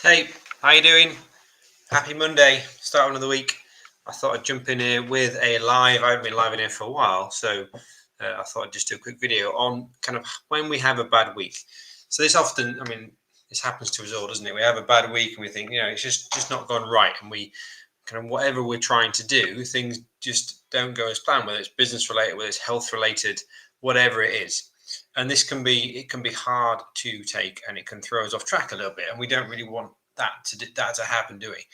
Hey, how you doing? Happy Monday, start of another week. I thought I'd jump in here with a live. I haven't been live in here for a while, so I thought I'd just do a quick video on kind of when we have a bad week. So this often, this happens to us all, doesn't it? We have a bad week and we think, it's just not gone right, and we kind of whatever we're trying to do, things just don't go as planned. Whether it's business related, whether it's health related, whatever it is. And it can be hard to take, and it can throw us off track a little bit, and we don't really want that to happen, do we?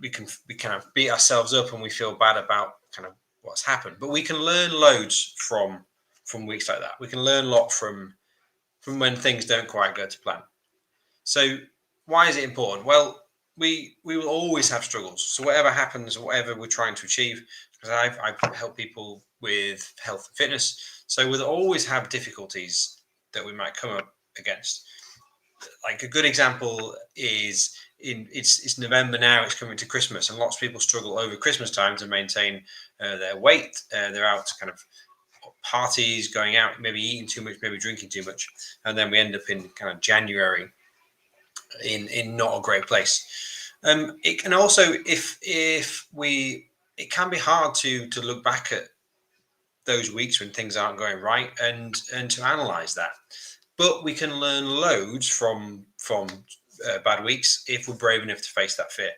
We kind of beat ourselves up and we feel bad about kind of what's happened. But we can learn loads from weeks like that. We can learn a lot from when things don't quite go to plan. So why is it important? Well, we will always have struggles. So whatever happens, whatever we're trying to achieve, because I've helped people with health and fitness, so we'll always have difficulties that we might come up against. Like a good example is it's November now. It's coming to Christmas, and lots of people struggle over Christmas time to maintain their weight. They're out to kind of parties, going out, maybe eating too much, maybe drinking too much, and then we end up in kind of January in not a great place. It can also, if we, it can be hard to look back at those weeks when things aren't going right and to analyze that. But we can learn loads from bad weeks if we're brave enough to face that fear.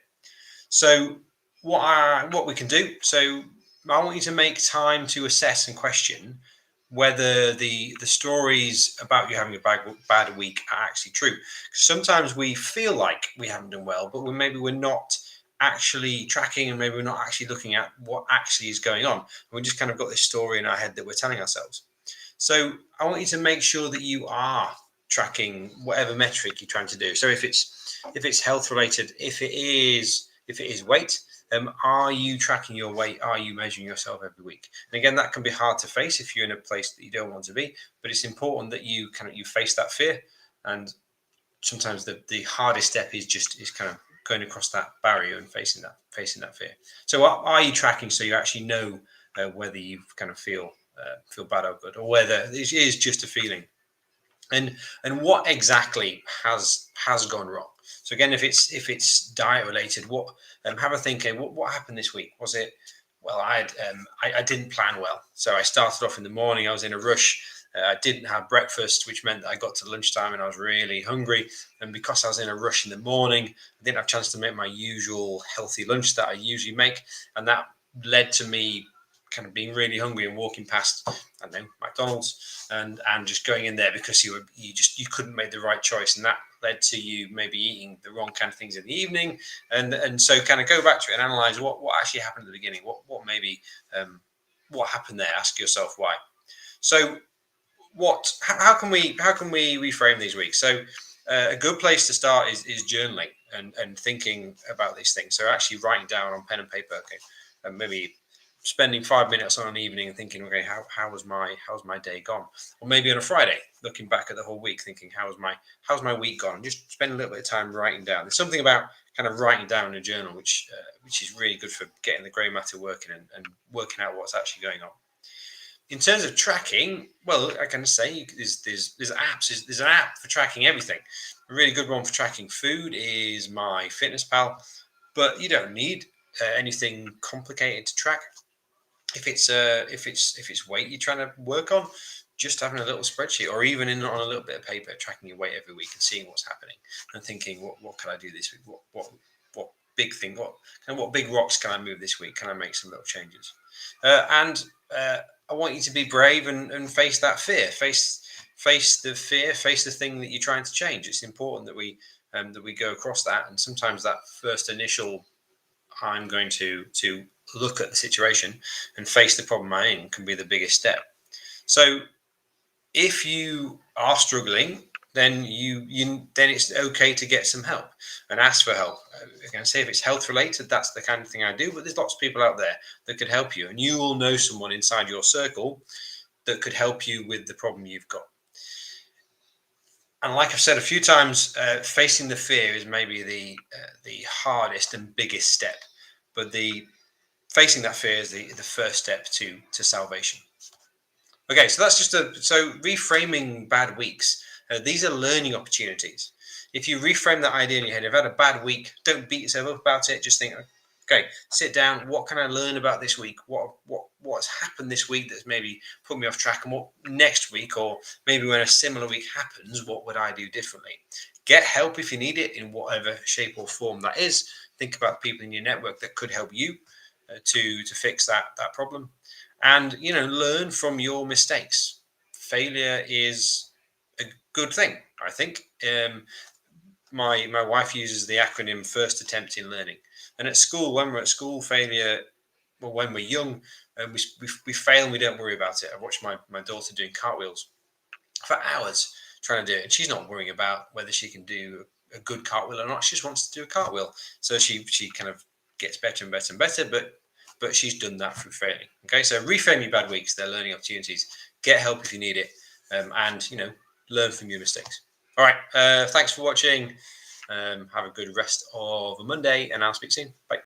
So what we can do? So I want you to make time to assess and question whether the stories about you having a bad week are actually true. 'Cause sometimes we feel like we haven't done well, but we're not actually tracking, and maybe we're not actually looking at what actually is going on. We just kind of got this story in our head that we're telling ourselves. So I want you to make sure that you are tracking whatever metric you're trying to do. So if it's health related, if it is weight, are you tracking your weight? Are you measuring yourself every week? And again, that can be hard to face if you're in a place that you don't want to be. But it's important that you face that fear. And sometimes the hardest step is kind of going across that barrier and facing that fear. So are you tracking so you actually know whether you kind of feel bad or good, or whether it is just a feeling, and what exactly has gone wrong. So again, if it's diet related, have a think. What happened this week? Was it, well, I didn't plan well, so I started off in the morning. I was in a rush. I didn't have breakfast, which meant that I got to lunchtime and I was really hungry. And because I was in a rush in the morning, I didn't have a chance to make my usual healthy lunch that I usually make, and that led to me kind of being really hungry and walking past, I don't know, McDonald's, and just going in there because you couldn't make the right choice, and that led to you maybe eating the wrong kind of things in the evening, and so kind of go back to it and analyze what actually happened at the beginning, what maybe what happened there. Ask yourself why. So how can we reframe these weeks? So a good place to start is journaling and thinking about these things. So actually writing down on pen and paper, okay, and maybe spending 5 minutes on an evening and thinking, okay, how's my day gone? Or maybe on a Friday, looking back at the whole week, thinking, how's my week gone? And just spend a little bit of time writing down. There's something about kind of writing down in a journal, which is really good for getting the grey matter working and working out what's actually going on. In terms of tracking, well, I can say there's apps. There's an app for tracking everything. A really good one for tracking food is My Fitness Pal, but you don't need anything complicated to track. If it's weight you're trying to work on, just having a little spreadsheet, or even on a little bit of paper, tracking your weight every week and seeing what's happening, and thinking, what can I do this week? What big thing? What big rocks can I move this week? Can I make some little changes? And I want you to be brave and face that fear. Face the fear. Face the thing that you're trying to change. It's important that we go across that. And sometimes that first initial, I'm going to look at the situation and face the problem I'm in, can be the biggest step. So if you are struggling, then then it's okay to get some help and ask for help. Again, say if it's health related, that's the kind of thing I do. But there's lots of people out there that could help you, and you will know someone inside your circle that could help you with the problem you've got. And like I've said a few times, facing the fear is maybe the hardest and biggest step, but the facing that fear is the first step to salvation. Okay, so that's so reframing bad weeks. These are learning opportunities. If you reframe that idea in your head, if you've had a bad week, don't beat yourself up about it. Just think, okay, sit down. What can I learn about this week? What's happened this week that's maybe put me off track? And what next week, or maybe when a similar week happens, what would I do differently? Get help if you need it in whatever shape or form that is. Think about people in your network that could help you to fix that problem, and learn from your mistakes. Failure is a good thing, I think. My wife uses the acronym first attempt in learning, and at school, when we're at school, failure, well, when we're young, we fail and we don't worry about it. I watched my daughter doing cartwheels for hours trying to do it, and she's not worrying about whether she can do a good cartwheel or not. She just wants to do a cartwheel, so she kind of gets better and better and better, but she's done that through failing. Okay, so reframe your bad weeks, they're learning opportunities. Get help if you need it, and learn from your mistakes. All right, thanks for watching. Have a good rest of a Monday, and I'll speak soon. Bye.